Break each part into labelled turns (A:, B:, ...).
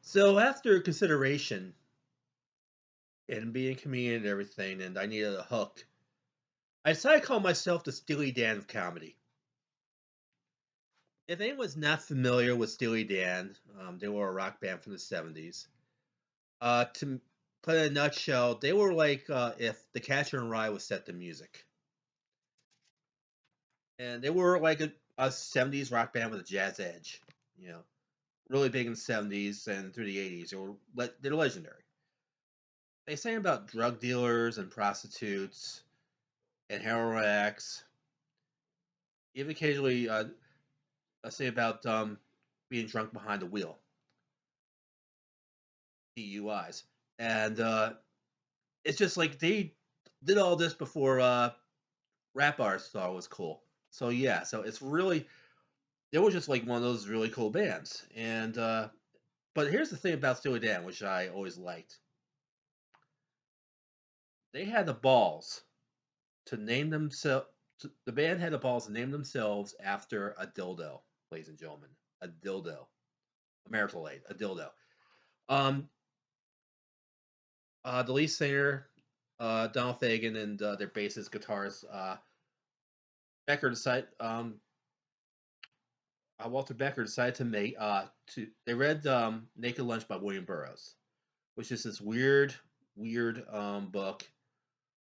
A: So after consideration and being a comedian and everything, and I needed a hook, I decided to call myself the Steely Dan of Comedy. If anyone's not familiar with Steely Dan, they were a rock band from the 70s. To put it in a nutshell, they were like if the Catcher in Rye was set to music. And they were like a 70s rock band with a jazz edge, you know, really big in the 70s and through the 80s. They're legendary. They sang about drug dealers and prostitutes and heroin addicts. Even occasionally, I say about being drunk behind the wheel, DUIs, and it's just like they did all this before rap artists thought it was cool. So yeah, so it's really they were just like one of those really cool bands. And but here's the thing about Steely Dan, which I always liked: they had the balls to name themselves. The band had the balls to name themselves after a dildo, ladies and gentlemen, a dildo, a marital aid, a dildo. Um, the lead singer, Donald Fagen, and their bassist, guitarist, Becker decided, Walter Becker decided to make, they read Naked Lunch by William Burroughs, which is this weird book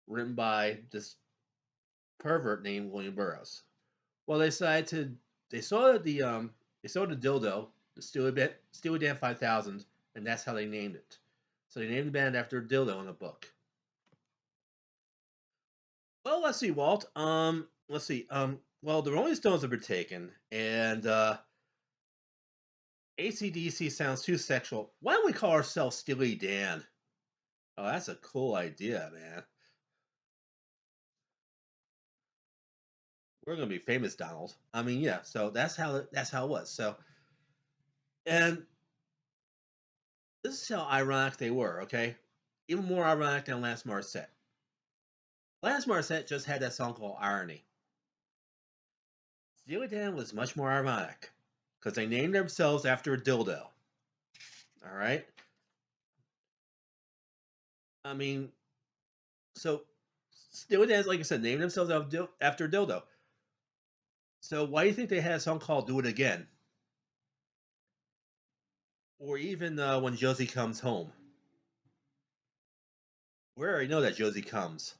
A: written by this pervert named William Burroughs. Well, they saw they saw the dildo, the Steely Dan 5000, and that's how they named it. So they named the band after a dildo in the book. Well, let's see, Walt. Let's see. Well, the Rolling Stones have been taken, and ACDC sounds too sexual. Why don't we call ourselves Steely Dan? Oh, that's a cool idea, man. We're gonna be famous, Donald. I mean, yeah. So that's how it was. So, and this is how ironic they were. Okay, even more ironic than Lance Morissette. Lance Morissette just had that song called Irony. Steely Dan was much more ironic because they named themselves after a dildo. All right. I mean, so Steely Dan, like I said, named themselves after dildo. So why do you think they had a song called "Do It Again," or even when Josie comes home? We already know that Josie comes.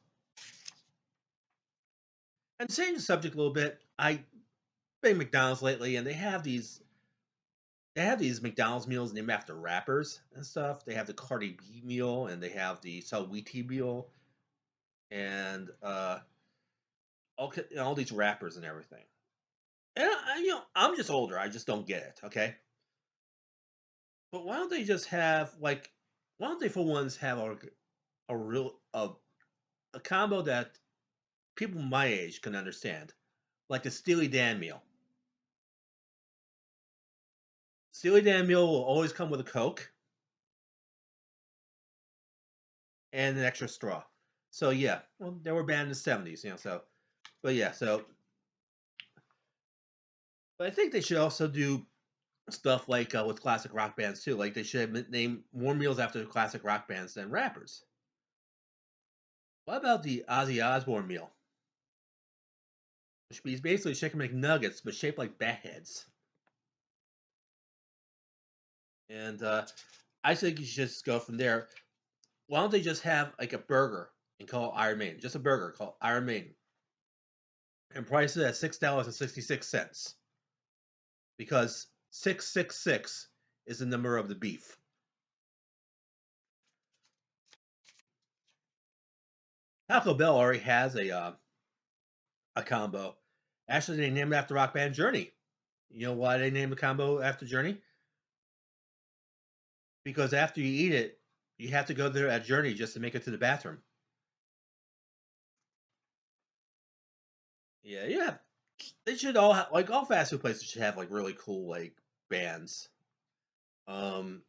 A: And to change the subject a little bit, I been McDonald's lately, and they have these McDonald's meals named after rappers and stuff. They have the Cardi B meal, and they have the Saweetie meal, and all these rappers and everything. And I'm just older. I just don't get it. Okay, but why don't they just have like, why don't they for once have a real a combo that people my age can understand, like the Steely Dan meal. Steely Dan meal will always come with a Coke and an extra straw. So yeah, well, they were banned in the '70s, So, but yeah, but I think they should also do stuff like with classic rock bands too. Like they should name more meals after classic rock bands than rappers. What about the Ozzy Osbourne meal? Which is basically chicken McNuggets, but shaped like bat heads. And I think you should just go from there. Why don't they just have like a burger and call it Iron Maiden? Just a burger called Iron Maiden, and price it at $6.66 because 666 is the number of the beef. Taco Bell already has a combo. Actually, they named it after rock band Journey. You know why they named the combo after Journey? Because after you eat it, you have to go there at Journey just to make it to the bathroom. Yeah, yeah. They should all have, like all fast food places should have like really cool like bands. Um,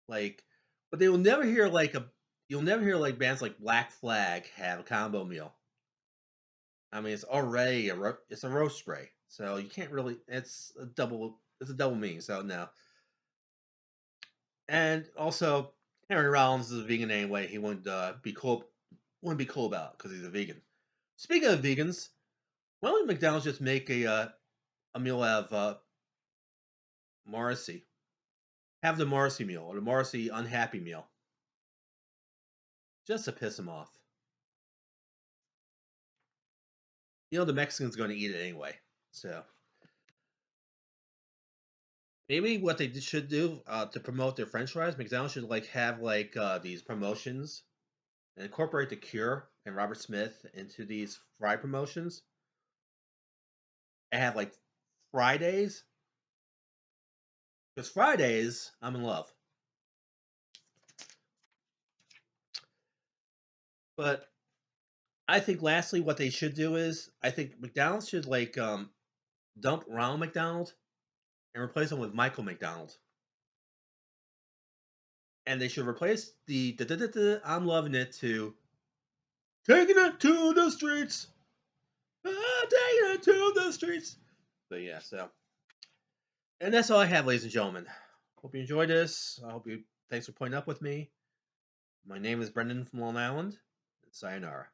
A: like, but they will never hear like a you'll never hear like bands like Black Flag have a combo meal. I mean, it's already it's a roast spray, so you can't really. It's a double meaning. So no. And also, Henry Rollins is a vegan anyway. He wouldn't be cool about it because he's a vegan. Speaking of vegans, why don't McDonald's just make a meal out of Morrissey? Have the Morrissey meal or the Morrissey unhappy meal, just to piss him off. The Mexican's going to eat it anyway. So maybe what they should do to promote their French fries, McDonald's should have these promotions and incorporate The Cure and Robert Smith into these fry promotions and have Fridays. Because Fridays, I'm in love. But I think lastly, what they should do is I think McDonald's should dump Ronald McDonald and replace him with Michael McDonald. And they should replace the I'm loving it to taking it to the streets. Taking it to the streets. But yeah, so and that's all I have, ladies and gentlemen. Hope you enjoyed this. I hope you thanks for putting up with me. My name is Brendan from Long Island. Sayonara.